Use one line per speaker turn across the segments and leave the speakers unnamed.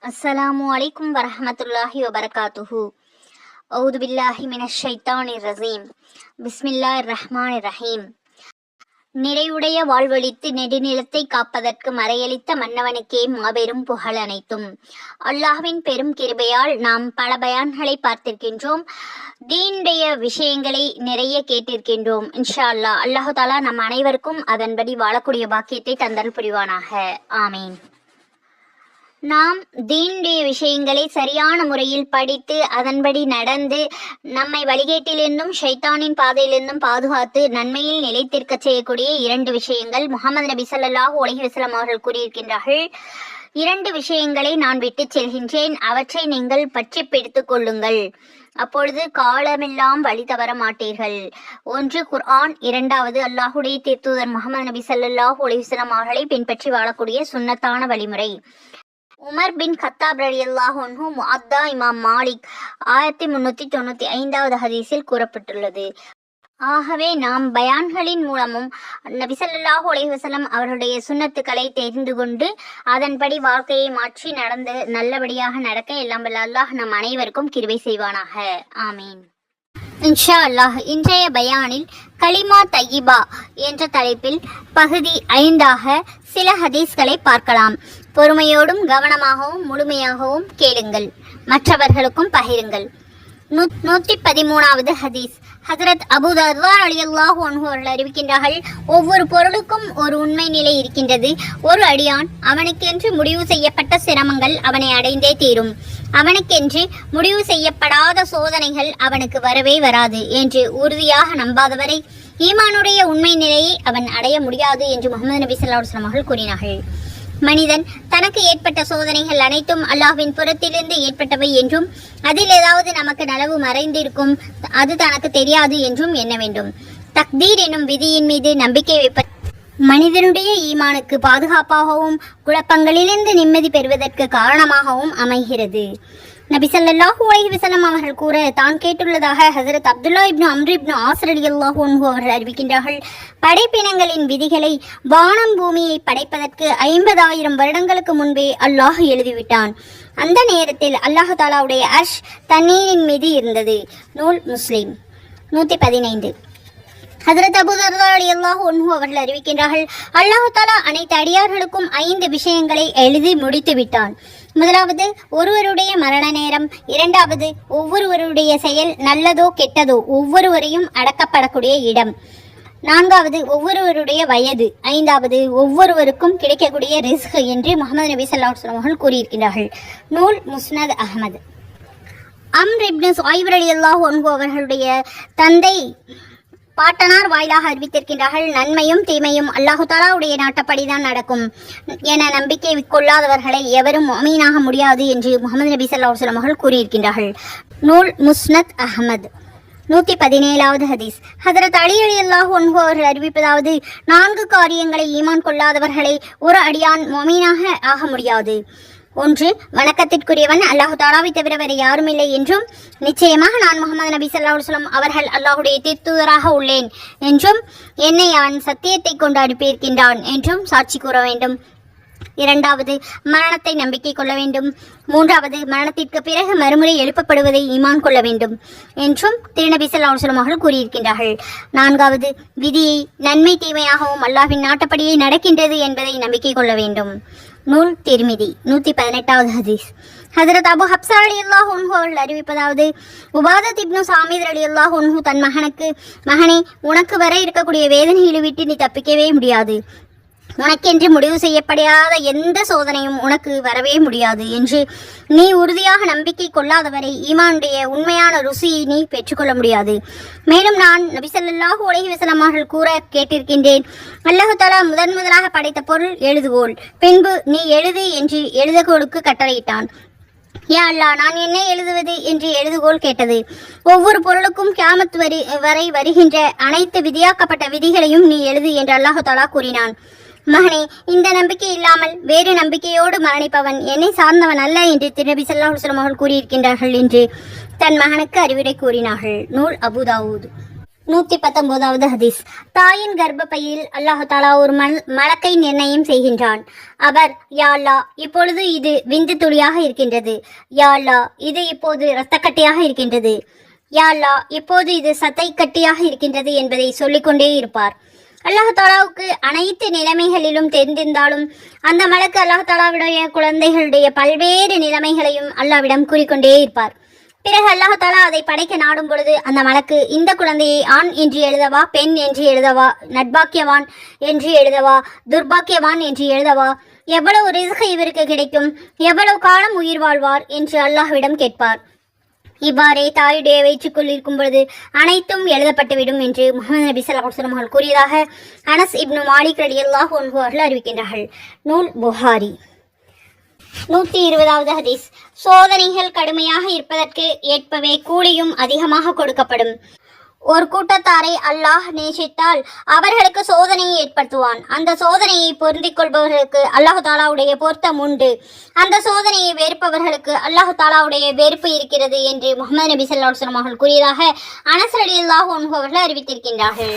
அஸ்ஸலாமு அலைக்கும் வரஹ்மத்துல்லாஹி வபரகாத்துஹு. அவுது பில்லாஹி மினஷ் ஷைத்தானிர் ரஜீம். பிஸ்மில்லாஹிர் ரஹ்மானிர் ரஹீம். நிறைவுடைய வாழ்வழித்து நெடுநிலத்தை காப்பதற்கு மறையளித்த மன்னவனுக்கே மாபெரும் புகழ் அனைத்தும். அல்லாஹ்வின் பெரும் கிருபையால் நாம் பல பயான்களை பார்த்திருக்கின்றோம். தீனுடைய விஷயங்களை நிறைய கேட்டிருக்கின்றோம். இன்ஷா அல்லாஹ் அல்லாஹு தாலா நம் அனைவருக்கும் அதன்படி வாழக்கூடிய பாக்கியத்தை தந்தல் புரிவானாக. ஆமீன். நாம் தீனுடைய விஷயங்களை சரியான முறையில் படித்து அதன்படி நடந்து நம்மை வழிகேட்டிலிருந்தும் ஷைத்தானின் பாதையிலிருந்தும் பாதுகாத்து நன்மையில் நிலைத்திருக்க செய்யக்கூடிய 2 விஷயங்கள் முஹம்மது நபி ஸல்லல்லாஹு அலைஹி வஸல்லம் அவர்கள் கூறியிருக்கின்றார்கள். 2 விஷயங்களை நான் விட்டு செல்கின்றேன், அவற்றை நீங்கள் பற்றி பிடித்துக் கொள்ளுங்கள், அப்பொழுது காலமெல்லாம் வழி தவற மாட்டீர்கள். 1 குர்ஆன், 2வது அல்லாஹுடைய தூதர் முஹம்மது நபி ஸல்லல்லாஹு அலைஹி வஸல்லம் அவர்களை பின்பற்றி வாழக்கூடிய சுன்னத்தான வழிமுறை. உமர் பின் கத்தாப் ரலியல்லாஹு அன்ஹு முஅத்தா இமாம் மாலிக் 1395வது ஹதீஸில் கூறப்பட்டுள்ளது. ஆகவே நாம் பயான்களின் மூலமும் நபி ஸல்லல்லாஹு அலைஹி வஸல்லம் அவர்களுடைய சுன்னத்துக்களை தெரிந்து கொண்டு அதன்படி வாழ்க்கையை மாற்றி நடந்து நல்லபடியாக நடக்க எல்லாம் வல்ல அல்லாஹ் நம் அனைவருக்கும் கிருபை செய்வானாக. ஆமீன். இன்ஷா அல்லாஹ் இன்றைய பயானில் கலிமா தய்யிபா என்ற தலைப்பில் பகுதி 5ஆக சில ஹதீஸ்களை பார்க்கலாம். பொறுமையோடும் கவனமாகவும் முழுமையாகவும் கேளுங்கள், மற்றவர்களுக்கும் பகிருங்கள். 113வது ஹதீஸ். ஹஜ்ரத் அபூ தர்தா ரலியல்லாஹு அன்ஹு அவர்கள் அறிவிக்கின்றார்கள், ஒவ்வொரு பொருளுக்கும் ஒரு உண்மை நிலை இருக்கின்றது. ஒரு அடியான் அவனுக்கென்று முடிவு செய்யப்பட்ட சிரமங்கள் அவனை அடைந்தே தீரும், அவனுக்கென்று முடிவு செய்யப்படாத சோதனைகள் அவனுக்கு வரவே வராது என்று உறுதியாக நம்பாதவரை ஈமானுடைய உண்மை நிலையை அவன் அடைய முடியாது என்று முஹம்மது நபி ஸல்லல்லாஹு அலைஹி வஸல்லம் அவர்கள் கூறினார்கள். மனிதன் தனக்கு ஏற்பட்ட சோதனைகள் அனைத்தும் அல்லாஹ்வின் புறத்திலிருந்து ஏற்பட்டவை என்றும் அதில் ஏதாவது நமக்கு நலவு மறைந்திருக்கும், அது தனக்கு தெரியாது என்றும் எண்ண வேண்டும். தக்தீர் எனும் விதியின் மீது நம்பிக்கை வைப்ப மனிதனுடைய ஈமானுக்கு பாதுகாப்பாகவும் குழப்பங்களிலிருந்து நிம்மதி பெறுவதற்கு காரணமாகவும் அமைகிறது. நபி ஸல்லல்லாஹு அலைஹி வஸல்லம் அவர்கள் கூற தான் கேட்டுள்ளதாக ஹஜ்ரத் அப்துல்லா இப்னு அம்ர் இப்னு ஆஸ் ரலியல்லாஹு அன்ஹு அவர்கள் அறிவிக்கின்றார்கள், படைப்பினங்களின் விதிகளை வானம் பூமியை படைப்பதற்கு 50,000 வருடங்களுக்கு முன்பே அல்லாஹ் எழுதிவிட்டான். அந்த நேரத்தில் அல்லாஹ் தாலாவுடைய அர்ஷ் தண்ணீரின் மீது இருந்தது. நூல் முஸ்லிம். 115. ஹஜ்ரத் அபூ தர்தா ரலியல்லாஹு அன்ஹு அவர்கள் அறிவிக்கின்றார்கள், அல்லாஹ் தாலா அனைத்து அடியார்களுக்கும் 5 விஷயங்களை எழுதி முடித்து விட்டான். முதலாவது ஒருவருடைய மரண நேரம், 2வது ஒவ்வொருவருடைய செயல் நல்லதோ கெட்டதோ ஒவ்வொருவரையும் அடக்கப்படக்கூடிய இடம், 4வது ஒவ்வொருவருடைய வயது, 5வது ஒவ்வொருவருக்கும் கிடைக்கக்கூடிய ரிஸ்க் என்று முஹம்மது நபி ஸல்லல்லாஹு அலைஹி வஸல்லம் அவர்கள் கூறியிருக்கிறார்கள். நூல் முஸ்னத் அஹ்மத். அம்ர் இப்னு சுஐப் ரலியல்லாஹு அன்ஹு அவர்களுடைய தந்தை பாட்டனார் வாயிலாக அறிவித்திருக்கின்றார்கள், நன்மையும் தீமையும் அல்லாஹு தாலாவுடைய நாட்டப்படிதான் நடக்கும் என நம்பிக்கை கொள்ளாதவர்களை எவரும் முஃமினாக முடியாது என்று முஹம்மது நபி ஸல்லல்லாஹு அலைஹி வஸல்லம் அவர்கள் கூறியிருக்கின்றார்கள். நூல் முஸ்னத் அஹ்மத். 117வது ஹதீஸ். ஹஜ்ரத் அலி ரலியல்லாஹு அன்ஹு அவர்கள் அறிவிப்பதாவது, 4 காரியங்களை ஈமான் கொள்ளாதவர்களை ஒரு அடியான் முஃமினாக ஆக முடியாது. 1. வணக்கத்திற்குரியவன் அல்லாஹு தாலாவை தவிர வேறு யாரும் இல்லை என்றும் நிச்சயமாக நான் முஹம்மது நபி ஸல்லல்லாஹு அலைஹி வஸல்லம் அவர்கள் அல்லாஹுடைய தூதராக உள்ளேன் என்றும் என்னை அவன் சத்தியத்தை கொண்டு அனுப்பியிருக்கின்றான் என்றும் சாட்சி கூற வேண்டும். 2வது மரணத்தை நம்பிக்கை கொள்ள வேண்டும். 3வது மரணத்திற்கு பிறகு மறுமுறை எழுப்பப்படுவதை ஈமான் கொள்ள வேண்டும் என்றும் திருநபி ஸல்லல்லாஹு அலைஹி வஸல்லம் அவர்கள் கூறியிருக்கின்றார்கள். 4வது விதியை நன்மை தீமையாகவும் அல்லாஹ்வின் நாட்டப்படியே நடக்கின்றது என்பதை நம்பிக்கை கொள்ள வேண்டும். நூல் திர்மிதி. 118வது ஹதீஸ். ஹஜ்ரத் அபூ ஹப்ஸா ரலியல்லாஹு அன்ஹு அவர்கள் அறிவிப்பதாவது, உபாதத் இப்னு சாமித் ரலியல்லாஹு அன்ஹு தன் மகனுக்கு, மகனே, உனக்கு வர இருக்கக்கூடிய வேதனைகளை விட்டு நீ தப்பிக்கவே முடியாது, உனக்கென்று முடிவு செய்யப்படாத எந்த சோதனையும் உனக்கு வரவே முடியாது என்று நீ உறுதியாக நம்பிக்கை கொள்ளாதவரை ஈமானுடைய உண்மையான ருசியை நீ பெற்றுக்கொள்ள முடியாது. மேலும் நான் நபி ஸல்லல்லாஹு அலைஹி வஸல்லம் அவர்கள் கூற கேட்டிருக்கின்றேன், அல்லாஹ் தஆலா முதலாக படைத்த பொருள் எழுதுகோல், பின்பு நீ எழுது என்று எழுதுகோலுக்கு கட்டளையிட்டான். யா அல்லாஹ், நான் என்ன எழுதுவது என்று எழுதுகோல் கேட்டது. ஒவ்வொரு பொருளுக்கும் கியாமத் வரை வருகின்ற அனைத்து விதியாக்கப்பட்ட விதிகளையும் நீ எழுது என்று அல்லாஹ் தஆலா கூறினான். மகனே, இந்த நம்பிக்கை இல்லாமல் வேறு நம்பிக்கையோடு மரணிப்பவன் என்னை சார்ந்தவன் அல்ல என்று திருநபி ஸல்லல்லாஹு அலைஹி வஸல்லம் அவர்கள் கூறியிருக்கின்றார்கள் என்று தன் மகனுக்கு அறிவுரை கூறினார்கள். நூல் அபூ தாவூத். 119வது ஹதீஸ். தாயின் கர்ப்பப்பையில் அல்லாஹ் தஆலா ஒரு மலக்கை நிர்ணயம் செய்கின்றான். அவர், யா அல்லாஹ், இப்பொழுது இது விந்து துளியாக இருக்கின்றது. யா அல்லாஹ், இது இப்போது இரத்தக்கட்டியாக இருக்கின்றது. யா அல்லாஹ், இப்போது இது சத்தை கட்டியாக இருக்கின்றது என்பதை சொல்லிக்கொண்டே இருப்பார். அல்லாஹ் தஆலாவுக்கு அனைத்து நிலைமைகளிலும் தெரிந்திருந்தாலும் அந்த மலக்கு அல்லாஹ் தஆலாவுடைய குழந்தைகளுடைய பல்வேறு நிலைமைகளையும் அல்லாஹ்விடம் கூறிக்கொண்டே இருப்பார். பிறகு அல்லாஹ் தஆலா அதை படைக்க நாடும் பொழுது அந்த மலக்கு இந்த குழந்தையை ஆண் என்று எழுதவா, பெண் என்று எழுதவா, நட்பாக்கியவான் என்று எழுதவா, துர்பாக்கியவான் என்று எழுதவா, எவ்வளவு ரிஸ்க் இவருக்கு கிடைக்கும், எவ்வளவு காலம் உயிர் வாழ்வார் என்று அல்லாஹ்விடம் கேட்பார். இவ்வாறே தாயுடைய வயிற்றுக்குள் இருக்கும் பொழுது அனைத்தும் எழுதப்பட்டுவிடும் என்று முஹம்மது நபி ஸல்லல்லாஹு அலைஹி வஸல்லம் கூறியதாக அனஸ் இப்னு மாலிக் ரலியல்லாஹு அன்ஹு அவர்கள் அறிவிக்கின்றார்கள். நூல் புகாரி. 120வது ஹதீஸ். சோதனைகள் கடுமையாக இருப்பதற்கு ஏற்பவே கூலியும் அதிகமாக கொடுக்கப்படும். ஒரு கூட்டத்தாரை அல்லாஹ் நேசித்தால் அவர்களுக்கு சோதனையை ஏற்படுத்துவான். அந்த சோதனையை பொருந்திக் கொள்பவர்களுக்கு அல்லாஹ் தாலாவுடைய பொருத்தம் உண்டு. அந்த சோதனையை வெறுப்பவர்களுக்கு அல்லாஹ் தாலாவுடைய வெறுப்பு இருக்கிறது என்று முஹம்மது நபி ஸல்லல்லாஹு அலைஹி வஸல்லம் அவர்கள் கூறியதாக அனஸ் ரலியல்லாஹு அன்ஹு அவர்கள் அறிவித்திருக்கின்றார்கள்.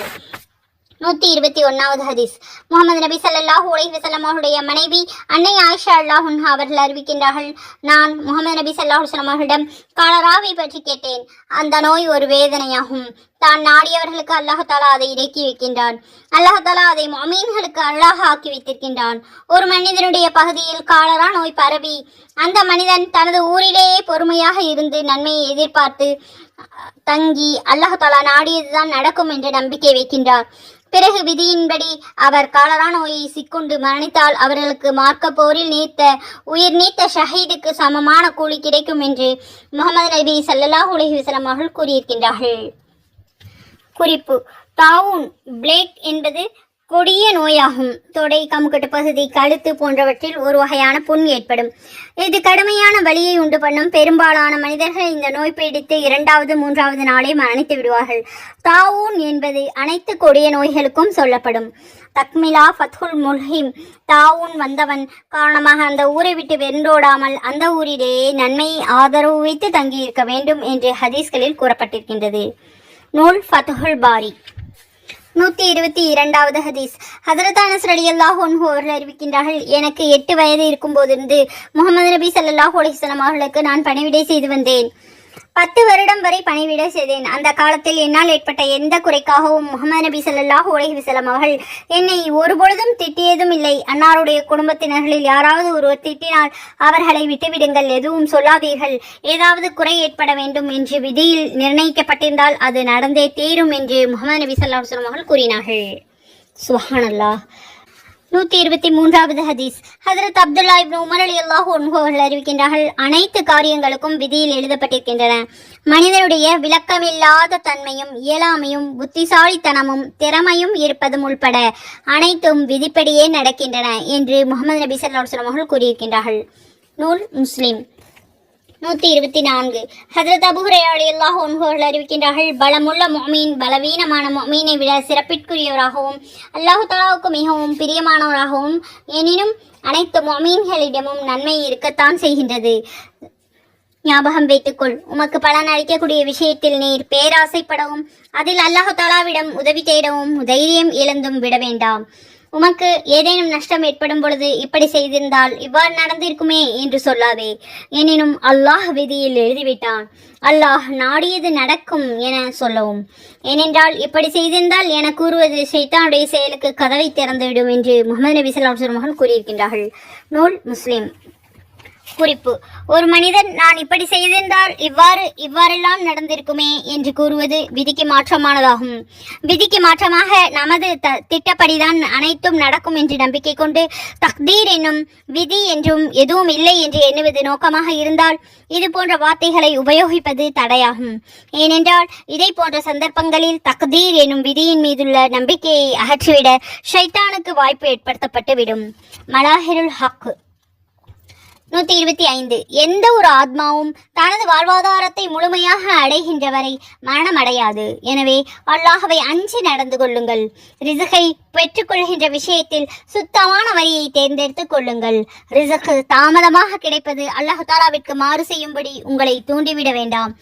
121வது ஹதீஸ். முஹம்மது நபி ஸல்லல்லாஹு அலைஹி வஸல்லம் அவருடைய மனைவி அன்னை ஆயிஷா ரலியல்லாஹு அன்ஹா அவர்கள் அறிவிக்கின்றார்கள், நான் முஹம்மது நபி ஸல்லல்லாஹு அலைஹி வஸல்லம் அவர்களிடம் காலராவை பற்றி கேட்டேன். அந்த நோய் ஒரு வேதனையாகும். தான் நாடியவர்களுக்கு அல்லாஹ் தஆலா அதை இறக்கி வைக்கின்றான். அல்லாஹ் தஆலா அதை முஃமின்களுக்கு அல்லாஹ் ஆக்கி வைத்திருக்கின்றான். ஒரு மனிதனுடைய பகுதியில் காலரா நோய் பரவி அந்த மனிதன் தனது ஊரிலேயே பொறுமையாக இருந்து நன்மையை எதிர்பார்த்து தங்கி அல்லாஹ் தஆலா நாடியதுதான் நடக்கும் என்ற நம்பிக்கை வைக்கின்றார். பிறகு விதியின்படி அவர் காலரா நோயை சிக்கொண்டு மரணித்தால் அவர்களுக்கு மார்க்க போரில் உயிர் நீத்த ஷஹீதுக்கு சமமான கூலி கிடைக்கும் என்று முஹம்மது நபி ஸல்லல்லாஹு அலைஹி வஸல்லம் அவர்கள் கூறியிருக்கின்றார்கள். குறிப்பு: தாவூன் பிளேக் என்பது கொடிய நோயாகும். தொடை, கமுக்கட்டு பகுதி, கழுத்து போன்றவற்றில் ஒரு வகையான புண் ஏற்படும். இது கடுமையான வலியை உண்டு பண்ணும். பெரும்பாலான மனிதர்கள் இந்த நோய் பீடித்து 2வது 3வது நாளே மரணித்து விடுவார்கள். தாவூன் என்பது அனைத்து கொடிய நோய்களுக்கும் சொல்லப்படும். தக்மிலா ஃபத்ஹுல் முல்ஹிம். தாவூன் வந்தவன் காரணமாக அந்த ஊரை விட்டு வென்றோடாமல் அந்த ஊரிலேயே நன்மை ஆதரவு வைத்து தங்கியிருக்க வேண்டும் என்று ஹதீஸ்களில் கூறப்பட்டிருக்கின்றது. நூல் ஃபத்ஹுல் பாரி. 122வது ஹதீஸ். ஹஜ்ரத் அனஸ் ரலியல்லாஹு அன்ஹு அவர்கள் அறிவிக்கின்றார்கள், எனக்கு 8 வயது இருக்கும் போதிருந்து முஹம்மது நபி ஸல்லல்லாஹு அலைஹி வஸல்லம் அவர்களுக்கு நான் பணிவிடை செய்து வந்தேன். 10 வருடம் வரை பணிவிடை செய்தேன். அந்த காலத்தில் என்னால் ஏற்பட்ட எந்த குறைக்காகவும் முஹம்மது நபி ஸல்லல்லாஹு அலைஹி வஸல்லம் அவர்கள் என்னை ஒருபொழுதும் திட்டியதும் இல்லை. அன்னாருடைய குடும்பத்தினர்களில் யாராவது ஒருவர் திட்டினால் அவர்களை விட்டுவிடுங்கள், எதுவும் சொல்லாதீர்கள். ஏதாவது குறை ஏற்பட வேண்டும் என்று விதியில் நிர்ணயிக்கப்பட்டிருந்தால் அது நடந்தே தீரும் என்று முஹம்மது நபி ஸல்லல்லாஹு அலைஹி வஸல்லம் அவர்கள் கூறினார்கள். சுப்ஹானல்லாஹ். 123வது ஹதீஸ். ஹஜ்ரத் அப்துல்லா இப்னு உமர் ரலியல்லாஹு அன்ஹு அவர்கள் அறிவிக்கின்றார்கள், அனைத்து காரியங்களுக்கும் விதியில் எழுதப்பட்டிருக்கின்றன. மனிதனுடைய விளக்கமில்லாத தன்மையும் இயலாமையும் புத்திசாலித்தனமும் திறமையும் இருப்பதும் உள்பட அனைத்தும் விதிப்படியே நடக்கின்றன என்று முஹம்மது நபி ஸல்லல்லாஹு அலைஹி வஸல்லம் அவர்கள் கூறியிருக்கின்றார்கள். நூல் முஸ்லிம். 124. ஹஜ்ரத் அபூ ஹுரைரா ரலியல்லாஹு அன்ஹு அவர்கள் அறிவிக்கின்றார்கள், பலமுள்ள முஃமின் பலவீனமான முஃமினை விட சிறப்பிற்குரியவராகவும் அல்லாஹ் தஆலாவுக்கு மிகவும் பிரியமானவராகவும் எனினும் அனைத்து முஃமின்களிடமும் நன்மை இருக்கத்தான் செய்கின்றது. ஞாபகம் வைத்துக்கொள், உமக்கு பலன் அளிக்கக்கூடிய விஷயத்தில் நீர் பேராசைப்படவும் அதில் அல்லாஹ் தஆலாவிடம் உதவி தேடவும் தைரியம் இழந்தும் விட வேண்டாம். உமக்கு ஏதேனும் நஷ்டம் ஏற்படும் பொழுது இப்படி செய்திருந்தால் இவ்வாறு நடந்திருக்குமே என்று சொல்லாதே. எனினும் அல்லாஹ் விதியில் எழுதிவிட்டான், அல்லாஹ் நாடியது நடக்கும் என சொல்லவும். ஏனென்றால் இப்படி செய்திருந்தால் என கூறுவது ஷைத்தானுடைய செயலுக்கு கதவை திறந்துவிடும் என்று முஹம்மது நபி ஸல்லல்லாஹு அலைஹி வஸல்லம் அவர்கள் கூறியிருக்கின்றார்கள். நூல் முஸ்லிம். குறிப்பு: ஒரு மனிதன் நான் இப்படி செய்திருந்தால் இவ்வாறெல்லாம் நடந்திருக்குமே என்று கூறுவது விதிக்கு மாற்றமானதாகும். விதிக்கு மாற்றமாக நமது திட்டப்படிதான் அனைத்தும் நடக்கும் என்று நம்பிக்கை கொண்டு தக்தீர் என்னும் விதி என்றும் எதுவும் இல்லை என்று எண்ணுவது நோக்கமாக இருந்தால் இது போன்ற வார்த்தைகளை உபயோகிப்பது தடையாகும். ஏனென்றால் இதை போன்ற சந்தர்ப்பங்களில் தக்தீர் என்னும் விதியின் மீதுள்ள நம்பிக்கையை அகற்றிவிட ஷைத்தானுக்கு வாய்ப்பு ஏற்படுத்தப்பட்டுவிடும். மலாஹிருல் ஹக். 125. எந்த ஒரு ஆத்மாவும் தனது வாழ்வாதாரத்தை முழுமையாக அடைகின்ற வரை மரணம் அடையாது. எனவே அல்லாஹ்வை அஞ்சி நடந்து கொள்ளுங்கள். ரிசுகை பெற்றுக்கொள்கின்ற விஷயத்தில் சுத்தமான வழியை தேர்ந்தெடுத்துக் கொள்ளுங்கள். ரிசுக்கு தாமதமாக கிடைப்பது அல்லாஹு தாலாவிற்கு மாறு செய்யும்படி உங்களை தூண்டிவிட வேண்டாம்.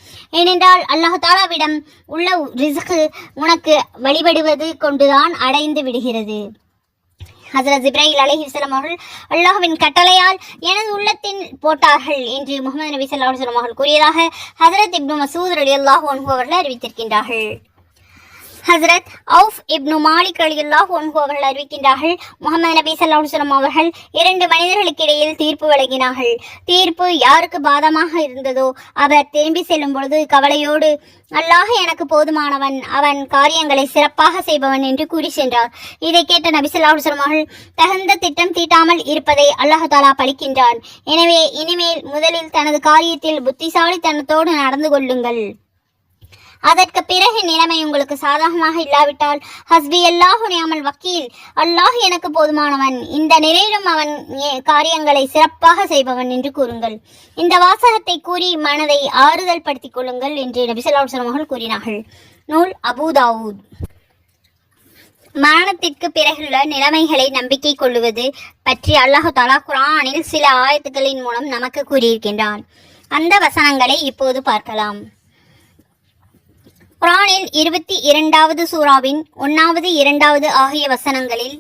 ஏனென்றால் அல்லாஹு தாலாவிடம் உள்ள ரிசுக்கு உனக்கு வழிபடுவது கொண்டுதான் அடைந்து விடுகிறது. ஹஜ்ரத் ஜிப்ராயில் அலைஹிஸ்ஸலாம் அவர்கள் அல்லாஹ்வின் கட்டளையால் எனது உள்ளத்தின் போட்டார்கள் என்று முஹம்மது நபி ஸல்லல்லாஹு அலைஹி வஸல்லம் அவர்கள் கூறியதாக ஹஜ்ரத் இப்னு மஸ்ஊத் ரலியல்லாஹு அன்ஹு அவர்கள் அறிவித்திருக்கின்றார்கள். ஹஜ்ரத் அவுஃப் இப்னு மாலிக் ரலியல்லாஹு அன்ஹு அவர்கள் அறிவிக்கின்றார்கள், முஹம்மது நபி ஸல்லல்லாஹு அலைஹி வஸல்லம் அவர்கள் 2 மனிதர்களுக்கு இடையில் தீர்ப்பு வழங்கினார்கள். தீர்ப்பு யாருக்கு பாதமாக இருந்ததோ அவர் திரும்பி செல்லும் பொழுது கவலையோடு, அல்லாஹ் எனக்கு போதுமானவன், அவன் காரியங்களை சிறப்பாக செய்பவன் என்று கூறி சென்றார். இதை கேட்ட நபி ஸல்லல்லாஹு அலைஹி வஸல்லம் அவர்கள், தகுந்த திட்டம் தீட்டாமல் இருப்பதை அல்லாஹ் தஆலா பழிக்கின்றான். எனவே இனிமேல் முதலில் தனது காரியத்தில் புத்திசாலித்தனத்தோடு நடந்து கொள்ளுங்கள். அதற்கு பிறகு நிலைமை உங்களுக்கு சாதகமாக இல்லாவிட்டால் ஹஸ்பி அல்லாஹு நிஅமல் வக்கீல், அல்லாஹ் எனக்கு போதுமானவன், இந்த நிலையிலும் அவன் காரியங்களை சிறப்பாக செய்பவன் என்று கூறுங்கள். இந்த வாசகத்தை கூறி மனதை ஆறுதல் படுத்திக் கொள்ளுங்கள் என்று நபி ஸல்லல்லாஹு அலைஹி வஸல்லம் அவர்கள் கூறினார்கள். நூல் அபூ தாவூத். மரணத்திற்கு பிறகுள்ள நிலைமைகளை நம்பிக்கை கொள்ளுவது பற்றி அல்லாஹு தஆலா குர்ஆனில் சில ஆயத்துக்களின் மூலம் நமக்கு கூறியிருக்கின்றான். அந்த வசனங்களை இப்போது பார்க்கலாம். குர்ஆனில் 22வது சூராவின் 1வது 2வது ஆகிய வசனங்களில்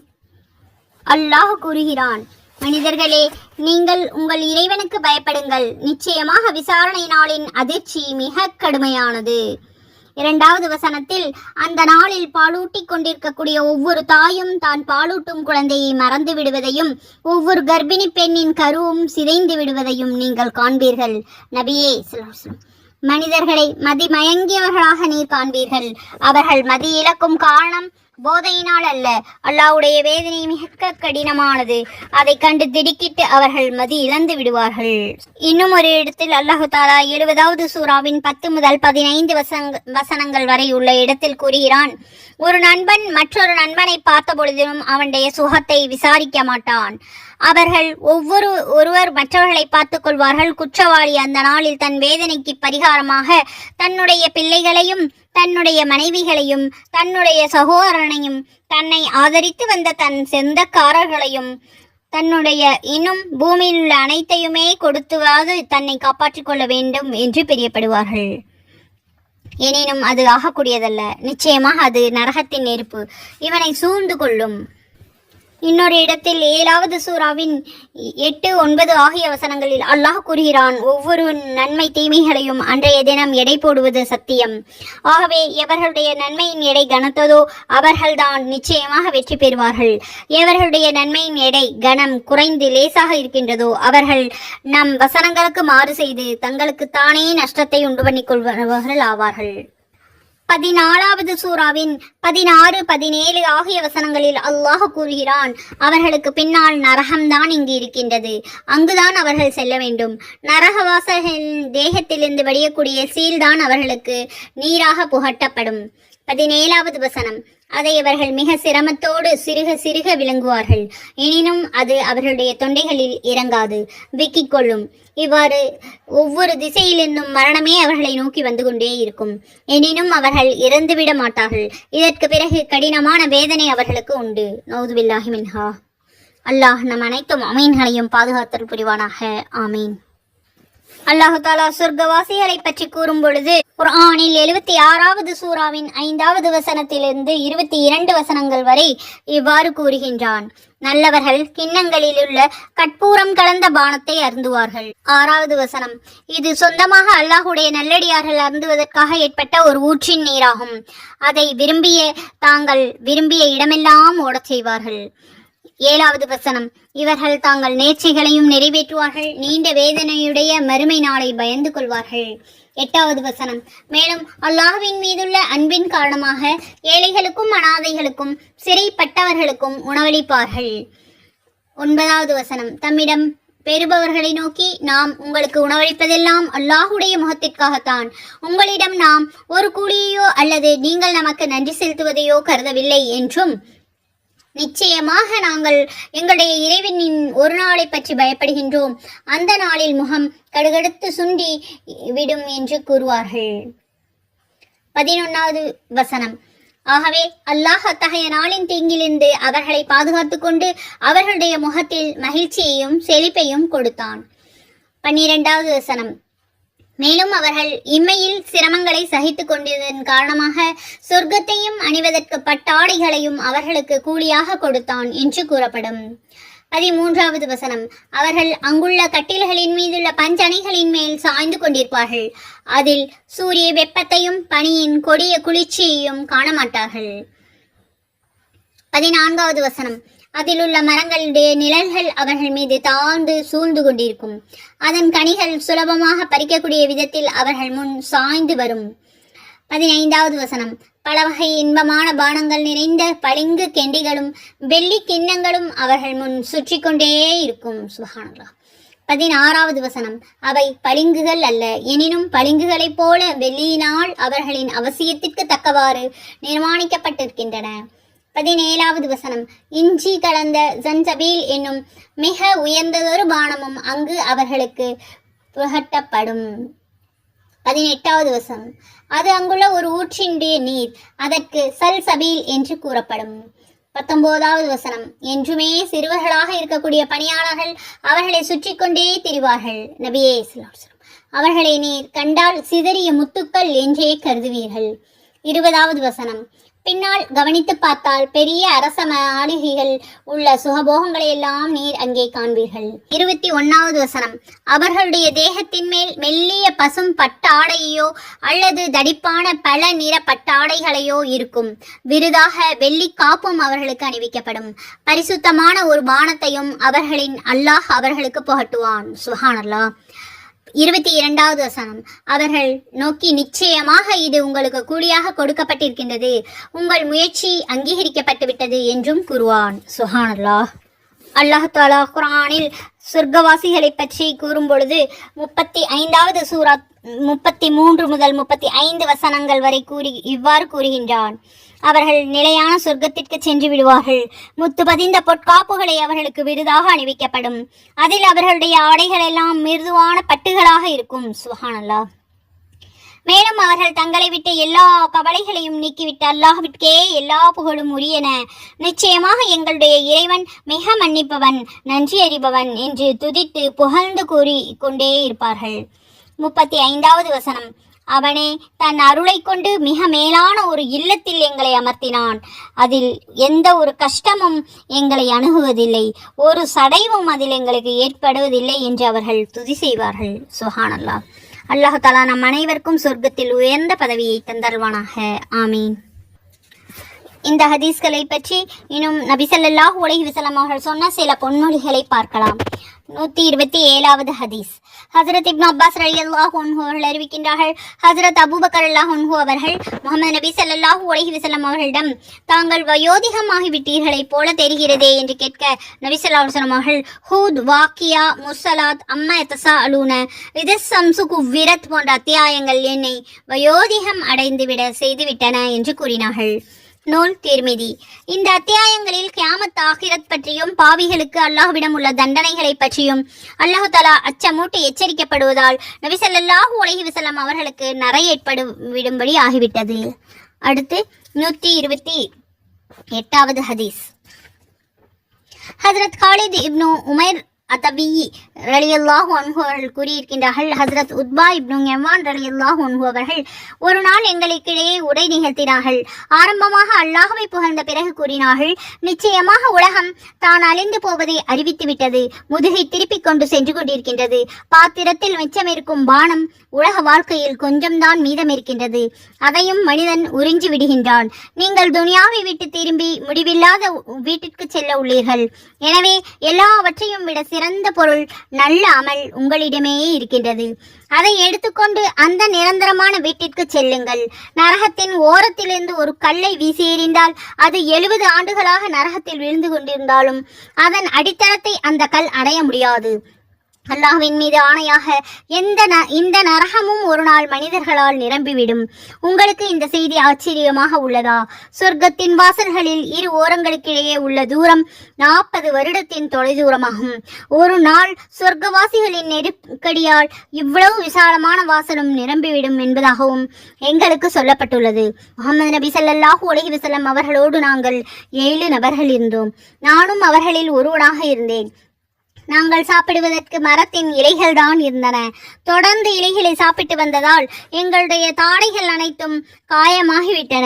அல்லாஹ் கூறுகிறான், மனிதர்களே, நீங்கள் உங்கள் இறைவனுக்கு பயப்படுங்கள். நிச்சயமாக விசாரணை நாளின் அதிர்ச்சி மிக கடுமையானது. 2வது வசனத்தில், அந்த நாளில் பாலூட்டி கொண்டிருக்கக்கூடிய ஒவ்வொரு தாயும் தான் பாலூட்டும் குழந்தையை மறந்து விடுவதையும் ஒவ்வொரு கர்ப்பிணி பெண்ணின் கருவும் சிதைந்து விடுவதையும் நீங்கள் காண்பீர்கள். நபியே ஸல்லல்லாஹு அலைஹி வஸல்லம், மனிதர்களை மதிமயங்கியவர்களாக நீர் காண்பீர்கள். அவர்கள் மதி இழக்கும் காரணம் போதையினால் அல்ல, அல்லாஹ்வுடைய வேதனை மிக கடினமானது. அதை கண்டு திடுக்கிட்டு அவர்கள் மதி இழந்து விடுவார்கள். இன்னும் ஒரு இடத்தில் அல்லாஹு தாலா 70வது சூராவின் 10 முதல் 15 வசனங்கள் வரை உள்ள இடத்தில் கூறுகிறான், ஒரு நண்பன் மற்றொரு நண்பனை பார்த்த பொழுதிலும் அவனுடைய சுகத்தை விசாரிக்க மாட்டான். அவர்கள் ஒருவர் மற்றவர்களை பார்த்துக் கொள்வார்கள். குற்றவாளி அந்த நாளில் தன் வேதனைக்கு பரிகாரமாக தன்னுடைய பிள்ளைகளையும் தன்னுடைய மனைவிகளையும் தன்னுடைய சகோதரனையும் தன்னை ஆதரித்து வந்த தன் சொந்தக்காரர்களையும் தன்னுடைய இன்னும் பூமியில் உள்ள அனைத்தையுமே கொடுத்துவாது தன்னை காப்பாற்றிக் கொள்ள வேண்டும் என்று பிரியப்படுவார்கள். எனினும் அது ஆகக்கூடியதல்ல. நிச்சயமாக அது நரகத்தின் நெருப்பு இவனை சூழ்ந்து கொள்ளும். இன்னொரு இடத்தில் 7வது சூராவின் 8, 9 ஆகிய வசனங்களில் அல்லாஹ் கூறுகிறான், ஒவ்வொரு நன்மை தீமைகளையும் அன்றைய தினம் எடை போடுவது சத்தியம். ஆகவே எவர்களுடைய நன்மையின் எடை கனத்ததோ அவர்கள்தான் நிச்சயமாக வெற்றி பெறுவார்கள். எவர்களுடைய நன்மையின் எடை கனம் குறைந்து லேசாக இருக்கின்றதோ அவர்கள் நம் வசனங்களுக்கு மாறு செய்து தங்களுக்கு தானே நஷ்டத்தை உண்டு பண்ணிக் கொள்பவர்கள் ஆவார்கள். 14வது சூராவின் 16, 17 ஆகிய வசனங்களில் அல்லாஹ் கூறுகிறான், அவர்களுக்கு பின்னால் நரகம்தான் இங்கு இருக்கின்றது, அங்குதான் அவர்கள் செல்ல வேண்டும். நரகவாசகர்களின் தேகத்திலிருந்து வடியக்கூடிய சீல்தான் அவர்களுக்கு நீராக புகட்டப்படும். 17வது வசனம், அதை அவர்கள் மிக சிரமத்தோடு சிறுக சிறுக விளங்குவார்கள், எனினும் அது அவர்களுடைய தொண்டைகளில் இறங்காது, விக்கிக் கொள்ளும். இவ்வாறு ஒவ்வொரு திசையிலிருந்தும் மரணமே அவர்களை நோக்கி வந்து கொண்டே இருக்கும். எனினும் அவர்கள் இறந்துவிட மாட்டார்கள். இதற்கு பிறகு கடினமான வேதனை அவர்களுக்கு உண்டு. நவுது பில்லாஹி மின்ஹா. அல்லாஹ் நம் அனைத்து முஃமின்களையும் பாதுகாத்தல் புரிவானாக. ஆமீன். அல்லாஹு தாலா சொர்க்கவாசிகளை பற்றி கூறும் பொழுது குர்ஆனில் 76வது சூராவின் 5வது வசனத்திலிருந்து 22 வசனங்கள் வரை இவ்வாறு கூறுகின்றான், நல்லவர்கள் கிண்ணங்களில் உள்ள கற்பூரம் கலந்த பானத்தை அருந்துவார்கள். 6வது வசனம், இது சொந்தமாக அல்லாஹுடைய நல்லடியார்கள் அருந்துவதற்காக ஏற்பட்ட ஒரு ஊற்றின் நீராகும். அதை தாங்கள் விரும்பிய இடமெல்லாம் ஓடச் செய்வார்கள். 7வது வசனம், இவர்கள் தாங்கள் நேர்ச்சைகளையும் நிறைவேற்றுவார்கள், நீண்ட வேதனையுடைய மறுமை நாளை பயந்து கொள்வார்கள். 8வது வசனம், மேலும் அல்லாஹ்வின் மீதுள்ள அன்பின் காரணமாக ஏழைகளுக்கும் அனாதைகளுக்கும் சிறைப்பட்டவர்களுக்கும் உணவளிப்பார்கள். 9வது வசனம், தம்மிடம் பெறுபவர்களை நோக்கி, நாம் உங்களுக்கு உணவளிப்பதெல்லாம் அல்லாஹுடைய முகத்திற்காகத்தான், உங்களிடம் நாம் ஒரு கூலியையோ அல்லது நீங்கள் நமக்கு நன்றி செலுத்துவதையோ கருதவில்லை என்றும் நிச்சயமாக நாங்கள் எங்களுடைய இறைவனின் ஒரு நாளை பற்றி பயப்படுகின்றோம், அந்த நாளில் முகம் கடுகடுத்து சுண்டி விடும் என்று கூறுவார்கள். 11வது வசனம். ஆகவே அல்லாஹ் அத்தகைய நாளின் தீங்கிலிருந்து அவர்களை பாதுகாத்து கொண்டு அவர்களுடைய முகத்தில் மகிழ்ச்சியையும் செழிப்பையும் கொடுத்தான். 12வது வசனம். மேலும் அவர்கள் இம்மையில் சிரமங்களை சகித்துக் கொண்டதன் காரணமாக சொர்க்கத்தையும் அணிவதற்கு பட்டாடைகளையும் அவர்களுக்கு கூலியாக கொடுத்தான் என்று கூறப்படும். 13வது வசனம். அவர்கள் அங்குள்ள கட்டில்களின் மீதுள்ள பஞ்சணைகளின் மேல் சாய்ந்து கொண்டிருப்பார்கள். அதில் சூரிய வெப்பத்தையும் பனியின் கொடிய குளிர்ச்சியையும் காணமாட்டார்கள். 14வது வசனம். அதில் உள்ள மரங்களுடைய நிழல்கள் அவர்கள் மீது தாழ்ந்து சூழ்ந்து கொண்டிருக்கும். அதன் கனிகள் சுலபமாக பறிக்கக்கூடிய விதத்தில் அவர்கள் முன் சாய்ந்து வரும். 15வது வசனம். பல வகை இன்பமான பானங்கள் நிறைந்த பளிங்கு கெண்டிகளும் வெள்ளி கிண்ணங்களும் அவர்கள் முன் சுற்றி கொண்டே இருக்கும். சுப்ஹானல்லாஹ். 16வது வசனம். அவை பளிங்குகள் அல்ல, எனினும் பளிங்குகளைப் போல வெள்ளியினால் அவர்களின் அவசியத்திற்கு தக்கவாறு நிர்மாணிக்கப்பட்டிருக்கின்றன. 17வது வசனம். இஞ்சி கலந்த ஜன்சபீல் என்னும் மிக உயர்ந்ததொரு பானமும் அங்கு அவர்களுக்கு புகட்டப்படும். 18வது வசனம். அது அங்குள்ள ஒரு ஊற்றினுடைய நீர், அதற்கு சல்சபீல் என்று கூறப்படும். 19வது வசனம். என்றுமே சிறுவர்களாக இருக்கக்கூடிய பணியாளர்கள் அவர்களை சுற்றி கொண்டே திரிவார்கள். நபியே ஸல்லல்லாஹு அலைஹி வஸல்லம், அவர்களை நீர் கண்டால் சிதறிய முத்துக்கள் என்றே கருதுவீர்கள். 20வது வசனம். பின்னால் கவனித்து பார்த்தால் பெரிய அரச மாளிகைகள் உள்ள சுகபோகங்களை எல்லாம் நீர் அங்கே காண்பீர்கள். 21வது வசனம். அவர்களுடைய தேகத்தின் மேல் மெல்லிய பசும் பட்டாடையோ அல்லது தடிப்பான பல நிற பட்டாடைகளையோ இருக்கும். விருதாக வெள்ளி காப்பும் அவர்களுக்கு அணிவிக்கப்படும். பரிசுத்தமான ஒரு பானத்தையும் அவர்களின் அல்லாஹ் அவர்களுக்கு புகட்டுவான். சுப்ஹானல்லாஹ். 22வது வசனம். அவர்கள் நோக்கி, நிச்சயமாக இது உங்களுக்கு கூலியாக கொடுக்கப்பட்டிருக்கின்றது, உங்கள் முயற்சி அங்கீகரிக்கப்பட்டு விட்டது என்றும் கூறுவான். சுப்ஹானல்லாஹ். அல்லாஹ் தஆலா குர்ஆனில் சொர்க்கவாசிகளை பற்றி கூறும் பொழுது 35வது சூரா 33 முதல் 35 வசனங்கள் வரை இவ்வாறு கூறுகின்றான். அவர்கள் நிலையான சொர்க்கத்திற்கு சென்று விடுவார்கள். முத்து பதிந்த பொற்காப்புகளை அவர்களுக்கு விருதாக அணிவிக்கப்படும். அதில் அவர்களுடைய ஆடைகள் எல்லாம் மிருதுவான பட்டுகளாக இருக்கும். சுப்ஹானல்லாஹ். மேலும் அவர்கள் தங்களை விட்டு எல்லா கவலைகளையும் நீக்கிவிட்டு அல்லாஹ்விற்கே எல்லா புகழும் உரியன, நிச்சயமாக எங்களுடைய இறைவன் மிக மன்னிப்பவன், நன்றி அறிபவன் என்று துதித்து புகழ்ந்து கூறி கொண்டே இருப்பார்கள். 35வது வசனம். அவனே தன் அருளை கொண்டு மிக மேலான ஒரு இல்லத்தில் எங்களை அமர்த்தினான். அதில் எந்த ஒரு கஷ்டமும் எங்களை அணுகுவதில்லை, ஒரு சடைவும் அதில் எங்களுக்கு ஏற்படுவதில்லை என்று அவர்கள் துதி செய்வார்கள். சுப்ஹானல்லாஹ். அல்லாஹ் தஆலா நம் அனைவருக்கும் சொர்க்கத்தில் உயர்ந்த பதவியை தந்தருவானாக. ஆமீன். இந்த ஹதீஸ்களை பற்றி இன்னும் நபி ஸல்லல்லாஹு அலைஹி வஸல்லம் அவர்கள் சொன்ன சில பொன்மொழிகளை பார்க்கலாம். 127வது ஹதீஸ். ஹஜ்ரத் இப்னு அப்பாஸ் ரலியல்லாஹு அன்ஹு அவர்கள் அறிவிக்கின்றார்கள், ஹஜ்ரத் அபூபக்கர் ரலியல்லாஹு அன்ஹு அவர்கள் முஹம்மது நபி ஸல்லல்லாஹு அலைஹி வஸல்லம் அவர்களிடம், தாங்கள் வயோதிகமாகிவிட்டீர்களே போல தெரிகிறதே என்று கேட்க, நபி ஸல்லல்லாஹு அலைஹி வஸல்லம் அவர்கள் ஹூத், வாக்கியா, முர்சலாத், அம்மா யதஸாஅலூன, இதஸ் ஷம்ஸு குவ்விரத் போன்ற அத்தியாயங்கள் என்னை வயோதிகம் அடைந்துவிட செய்துவிட்டன என்று கூறினார்கள். நூல் திர்மிதி. இந்த அத்தியாயங்களில் கியாமத் ஆகிரத் பற்றியும் பாவிகளுக்கு அல்லாஹ்விடம் உள்ள தண்டனைகளை பற்றியும் அல்லாஹ் தஆலா அச்சமூட்டி எச்சரிக்கப்படுவதால் நபி ஸல்லல்லாஹு அலைஹி வஸல்லம் அவர்களுக்கு நரை ஏற்படும்படி ஆகிவிட்டது. அடுத்து 128வது ஹதீஸ். ஹஜ்ரத் காலித் இப்னு உமைர் அத்தபி ரலியல்லாஹு அன்ஹு அவர்கள் கூறியிருக்கின்றார்கள், ஹஜ்ரத் உத்பா இப்னு யமான் ரலியல்லாஹு அன்ஹு அவர்கள் ஒரு நாள் எங்களுக்கிடையே உரை நிகழ்த்தினார்கள். ஆரம்பமாக அல்லாஹ்வை புகழ்ந்த பிறகு கூறினார்கள், நிச்சயமாக உலகம் தான் அழிந்து போவதை அறிவித்துவிட்டது, முதுகை திருப்பிக் கொண்டு சென்று கொண்டிருக்கின்றது. பாத்திரத்தில் மிச்சமிருக்கும் பானம் உலக வாழ்க்கையில் கொஞ்சம்தான் மீதம் இருக்கின்றது, அதையும் மனிதன் உறிஞ்சி விடுகின்றான். நீங்கள் துனியாவை விட்டு திரும்பி முடிவில்லாத வீட்டிற்கு செல்ல உள்ளீர்கள். எனவே எல்லாவற்றையும் விட சிறந்த பொருள் நல்ல அமல் உங்களிடமே இருக்கின்றது. அதை எடுத்துக்கொண்டு அந்த நிரந்தரமான வீட்டிற்கு செல்லுங்கள். நரகத்தின் ஓரத்திலிருந்து ஒரு கல்லை வீசி எறிந்தால் அது 70 ஆண்டுகளாக நரகத்தில் விழுந்து கொண்டிருந்தாலும் அதன் அடித்தளத்தை அந்த கல் அடைய முடியாது. அல்லாஹ்வின் மீது ஆணையாக இந்த நரகமும் ஒரு நாள் மனிதர்களால் நிரம்பிவிடும். உங்களுக்கு இந்த செய்தி ஆச்சரியமாக உள்ளதா? சொர்க்கத்தின் வாசல்களில் இரு ஓரங்களுக்கிடையே உள்ள தூரம் 40 வருடத்தின் தொலைதூரமாகும். ஒரு நாள் சொர்க்கவாசிகளின் நெருக்கடியால் இவ்வளவு விசாலமான வாசலும் நிரம்பிவிடும் என்பதாகவும் எங்களுக்கு சொல்லப்பட்டுள்ளது. முஹம்மது நபி ஸல்லல்லாஹு அலைஹி வஸல்லம் அவர்களோடு நாங்கள் 7 நபர்கள் இருந்தோம். நானும் அவர்களில் ஒருவனாக இருந்தேன். நாங்கள் சாப்பிடுவதற்கு மரத்தின் இலைகள் தான் இருந்தன. தொடர்ந்து இலைகளை சாப்பிட்டு வந்ததால் எங்களுடைய தாடைகள் அனைத்தும் காயமாகிவிட்டன.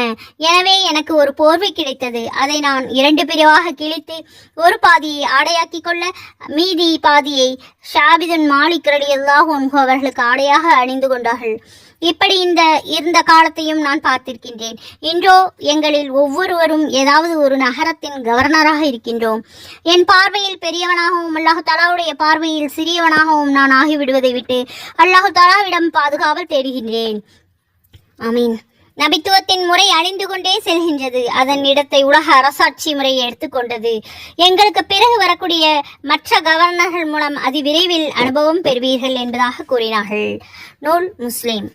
எனவே எனக்கு ஒரு போர்வை கிடைத்தது. அதை நான் 2 பிரிவாக கிழித்து ஒரு பாதியை ஆடையாக்கி கொள்ள, மீதி பாதியை ஷாபிதுன் மாலிக் ரலியல்லாஹு அன்ஹு அவர்களுக்கு ஆடையாக அணிந்து கொண்டார்கள். இப்படி இருந்த காலத்தையும் நான் பார்த்திருக்கின்றேன். இன்றோ எங்களில் ஒவ்வொருவரும் ஏதாவது ஒரு நகரத்தின் கவர்னராக இருக்கின்றோம். என் பார்வையில் பெரியவனாகவும் அல்லாஹு தஆலாவுடைய பார்வையில் சிறியவனாகவும் நான் ஆகிவிடுவதை விட்டு அல்லாஹு தஆலாவிடம் பாதுகாவல் தேடுகின்றேன். ஆமீன். நபித்துவத்தின் முறை அழிந்து கொண்டே செல்கின்றது. அதன் இடத்தை உலக அரசாட்சி முறை எடுத்துக்கொண்டது. எங்களுக்கு பிறகு வரக்கூடிய மற்ற கவர்னர்கள் மூலம் அதிவிரைவில் அனுபவம் பெறுவீர்கள் என்பதாக கூறினார்கள். நூல் முஸ்லிம்.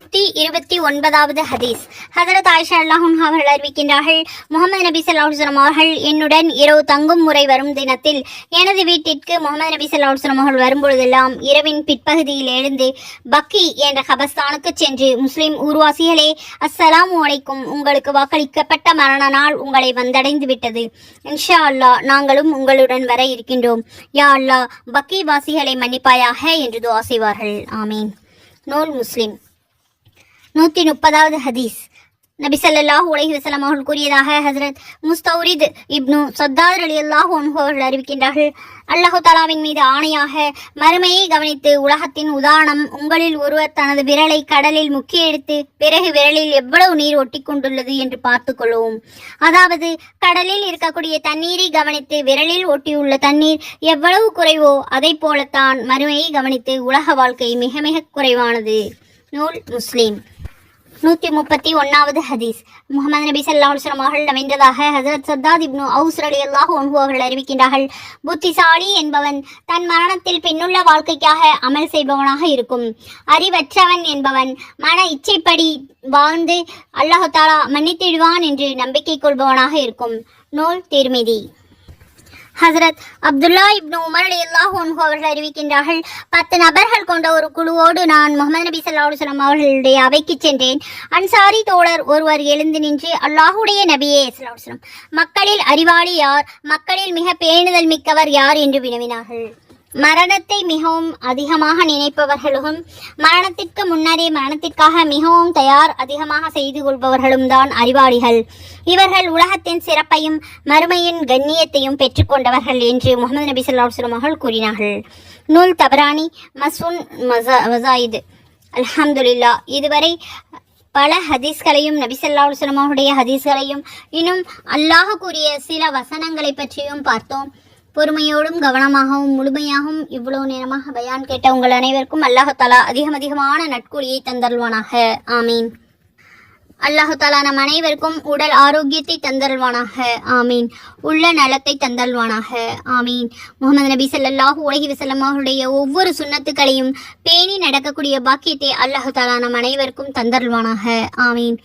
29வது ஹதீஸ். ஹஜரத் ஆயிஷா ரலியல்லாஹு அன்ஹா அவர்கள் அறிவிக்கின்றார்கள், முஹம்மது நபி ஸல்லல்லாஹு அலைஹி வஸல்லம் அவர்கள் என்னுடன் இரவு தங்கும் முறை வரும் தினத்தில் எனது வீட்டிற்கு முஹம்மது நபி ஸல்லல்லாஹு அலைஹி வஸல்லம் அவர்கள் வரும்பொழுதெல்லாம் இரவின் பிற்பகுதியில் எழுந்து பக்கி என்ற கபஸ்தானுக்கு சென்று, முஸ்லிம் ஊர்வாசிகளே, அஸ்ஸலாமு அலைக்கும், உங்களுக்கு வாக்களிக்கப்பட்ட மரண நாள் உங்களை வந்தடைந்து விட்டது. இன்ஷா அல்லாஹ் நாங்களும் உங்களுடன் வர இருக்கின்றோம். யா அல்லாஹ் பக்கி வாசிகளை மன்னிப்பாயாக என்று துஆ செய்வார்கள். ஆமீன். நூல் முஸ்லிம். 130வது ஹதீஸ். நபி ஸல்லல்லாஹு அலைஹி வஸல்லம் அவர்கள் கூறியதாக ஹஜ்ரத் முஸ்தௌரித் இப்னு சத்தாத் ரலியல்லாஹு அன்ஹு அவர்கள் அறிவிக்கின்றார்கள், அல்லாஹு தஆலாவின் மீது ஆணையாக, மறுமையை கவனித்து உலகத்தின் உதாரணம், உங்களில் ஒருவர் தனது விரலை கடலில் முக்கி எடுத்து பிறகு விரலில் எவ்வளவு நீர் ஒட்டி கொண்டுள்ளது என்று பார்த்து கொள்ளவும். அதாவது கடலில் இருக்கக்கூடிய தண்ணீரை கவனித்து விரலில் ஒட்டியுள்ள தண்ணீர் எவ்வளவு குறைவோ அதை போலத்தான் மறுமையை கவனித்து உலக வாழ்க்கை மிக மிக குறைவானது. நூல் முஸ்லிம். 131வது ஹதீஸ். முஹம்மது நபி ஸல்லல்லாஹு அலைஹி வஸல்லம் அவர்கள் நவின்றதாக ஹஜ்ரத் சத்தாத் இப்னு அவுஸ் ரலியல்லாஹு அன்ஹு அவர்கள் அறிவிக்கின்றார்கள், புத்திசாலி என்பவன் தன் மரணத்தில் பின்னுள்ள வாழ்க்கைக்காக அமல் செய்பவனாக இருக்கும். அறிவற்றவன் என்பவன் மன இச்சைப்படி வாழ்ந்து அல்லாஹு தஆலா மன்னித்திடுவான் என்று நம்பிக்கை கொள்பவனாக இருக்கும். நூல் திர்மிதி. ஹசரத் அப்துல்லா இப்னு உமர் ரலியல்லாஹு அன்ஹு அவர்கள் அறிவிக்கின்றார்கள், 10 நபர்கள் கொண்ட ஒரு குழுவோடு நான் முஹம்மது நபி ஸல்லல்லாஹு அலைஹி வஸல்லம் அவர்களுடைய அவைக்கு சென்றேன். அன்சாரி தோழர் ஒருவர் எழுந்து நின்று, அல்லாஹுடைய நபியே ஸல்லல்லாஹு அலைஹி வஸல்லம், மக்களில் அறிவாளி யார், மக்களில் மிக பேணுதல் மிக்கவர் யார் என்று வினவினார்கள். மரணத்தை மிகவும் அதிகமாக நினைப்பவர்களும் மரணத்திற்கு முன்னரே மரணத்திற்காக மிகவும் தயார் அதிகமாக செய்து கொள்பவர்களும் தான் அறிவாளிகள். இவர்கள் உலகத்தின் சிறப்பையும் மறுமையின் கண்ணியத்தையும் பெற்றுக்கொண்டவர்கள் என்று முஹம்மது நபி ஸல்லல்லாஹு அலைஹி வஸல்லம் அவர்கள் கூறினார்கள். நூல் தபரானி மஸ்உன் மஸாயித். அல்ஹம்துலில்லாஹ். இதுவரை பல ஹதீஸ்களையும் நபி ஸல்லல்லாஹு அலைஹி வஸல்லம் அவருடைய ஹதீஸ்களையும் இன்னும் அல்லாஹ் கூறிய சில வசனங்களை பற்றியும் பார்த்தோம். பொறுமையோடும் கவனமாகவும் முழுமையாகவும் இவ்வளவு நேரமாக பயான் கேட்ட உங்கள் அனைவருக்கும் அல்லாஹு தஆலா அதிகமான நட்கூலியை தந்தருள்வானாக. ஆமீன். அல்லாஹு தஆலா நம் அனைவருக்கும் உடல் ஆரோக்கியத்தை தந்தருள்வானாக. ஆமீன். உள்ள நலத்தை தந்தருள்வானாக. ஆமீன். முஹம்மது நபி ஸல்லல்லாஹு அலைஹி வஸல்லம் அவருடைய ஒவ்வொரு சுன்னத்துக்களையும் பேணி நடக்கக்கூடிய பாக்கியத்தை அல்லாஹு தஆலா நம் அனைவருக்கும் தந்தருள்வானாக. ஆமீன்.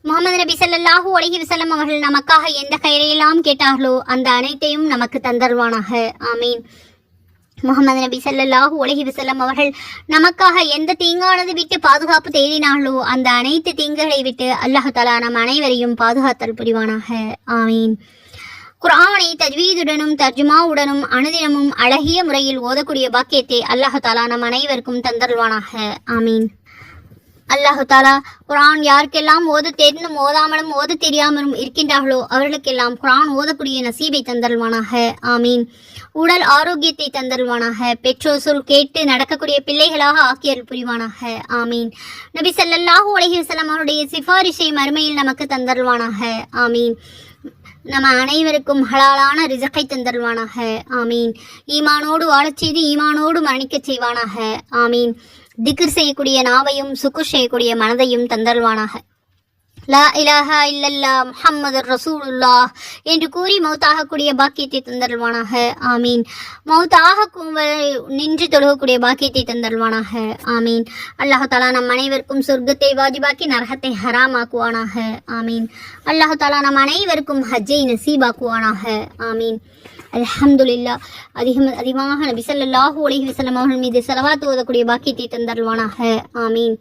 முஹம்மது நபி ஸல்லல்லாஹு அலைஹி வஸல்லம் அவர்கள் நமக்காக எந்த கயிறையெல்லாம் கேட்டார்களோ அந்த அனைத்தையும் நமக்கு தந்தருள்வானாக. ஆமீன். முஹம்மது நபி ஸல்லல்லாஹு அலைஹி வஸல்லம் அவர்கள் நமக்காக எந்த தீங்கானது விட்டு பாதுகாப்பு தேடினார்களோ அந்த அனைத்து தீங்குகளை விட்டு அல்லாஹ் தஆலா நம் அனைவரையும் பாதுகாத்தல் புரிவானாக. ஆமீன். குர்ஆனை தஜ்வீதுடனும் தர்ஜுமாவுடனும் அனுதினமும் அழகிய முறையில் ஓதக்கூடிய பாக்கியத்தை அல்லாஹ் தஆலா நம் அனைவருக்கும் தந்தருள்வானாக. ஆமீன். அல்லாஹு தஆலா குர்ஆன் யாருக்கெல்லாம் ஓத தெரிந்தும் ஓதாமலும் ஓத தெரியாமலும் இருக்கின்றார்களோ அவர்களுக்கெல்லாம் குர்ஆன் ஓதக்கூடிய நசீபை தந்தருள்வானாக. ஆமீன். உடல் ஆரோக்கியத்தை தந்தருள்வானாக. பெற்றோர் சொல் கேட்டு நடக்கக்கூடிய பிள்ளைகளாக ஆக்கியல் புரிவானாக. ஆமீன். நபி ஸல்லல்லாஹு அலைஹி வஸல்லம் அவருடைய சிபாரிஷை மறுமையில் நமக்கு தந்தருள்வானாக. ஆமீன். நம்ம அனைவருக்கும் ஹலாலான ரிஸக்கை தந்தருள்வானாக. ஆமீன். ஈமானோடு வாழச் செய்து ஈமானோடு மரணிக்கச் செய்வானாக. ஆமீன். திக்ர் செய்யக்கூடிய நாவையும் சுக்குர் செய்யக்கூடிய மனதையும் தந்தருள்வானாக. லா இலாஹா இல்லல்லா முஹம்மது ரசூலுல்லாஹ் என்று கூறி மௌத்தாகக்கூடிய பாக்கியத்தை தந்தருள்வானாக. ஆமீன். மௌத்தாக நின்று தொழுகக்கூடிய பாக்கியத்தை தந்தருள்வானாக. ஆமீன். அல்லாஹு தாலா நம் அனைவருக்கும் சொர்க்கத்தை வாஜிபாக்கி நரகத்தை ஹராமாக்குவானாக. ஆமீன். அல்லாஹு தாலா நம் அனைவருக்கும் ஹஜ்ஜை நசீபாக்குவானாக. ஆமீன். அல்ஹம்துலில்லாஹ். அதிகமாக நபி ஸல்லல்லாஹு அலைஹி வஸல்லம் அவர்கள் மீது ஸலவாத் ஓதக்கூடிய பாக்கியத்தை தந்தருள்வானாக. ஆமீன்.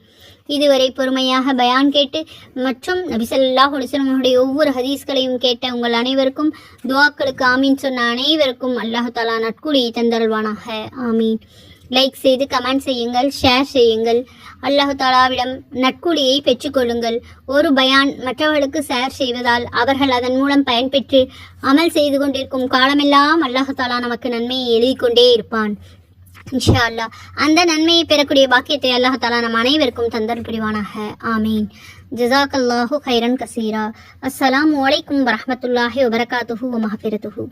இதுவரை பொறுமையாக பயான் கேட்டு மற்றும் நபி ஸல்லல்லாஹு அலைஹி வஸல்லம் அவருடைய ஒவ்வொரு ஹதீஸ்களையும் கேட்ட உங்கள் அனைவருக்கும் துஆக்களுக்கு ஆமீன் சொன்ன அனைவருக்கும் அல்லாஹ் தஆலா நற்கூலியை தந்தருள்வானாக. ஆமீன். லைக் செய்து கமெண்ட் செய்யுங்கள், ஷேர் செய்யுங்கள். அல்லாஹ் தஆலாவிடம் நற்கூலியை பெற்றுக்கொள்ளுங்கள். ஒரு பயான் மற்றவர்களுக்கு ஷேர் செய்வதால் அவர்கள் அதன் மூலம் பயன்பெற்று அமல் செய்து கொண்டிருக்கும் காலமெல்லாம் அல்லாஹ் தஆலா நமக்கு நன்மையை எழுதி கொண்டே இருப்பான். இன்ஷா அல்லாஹ். அந்த நன்மையை பெறக்கூடிய பாக்கியத்தை அல்லாஹ் தஆலா நம் அனைவருக்கும் தந்தல் புரிவானாக. ஆமீன். ஜஸாக்கல்லாஹு கைரன் கசீரா. அஸ்ஸலாமு அலைக்கும் வரஹ்மத்துல்லாஹி வபரகாத்துஹு வ மக்ஃபிரத்துஹு.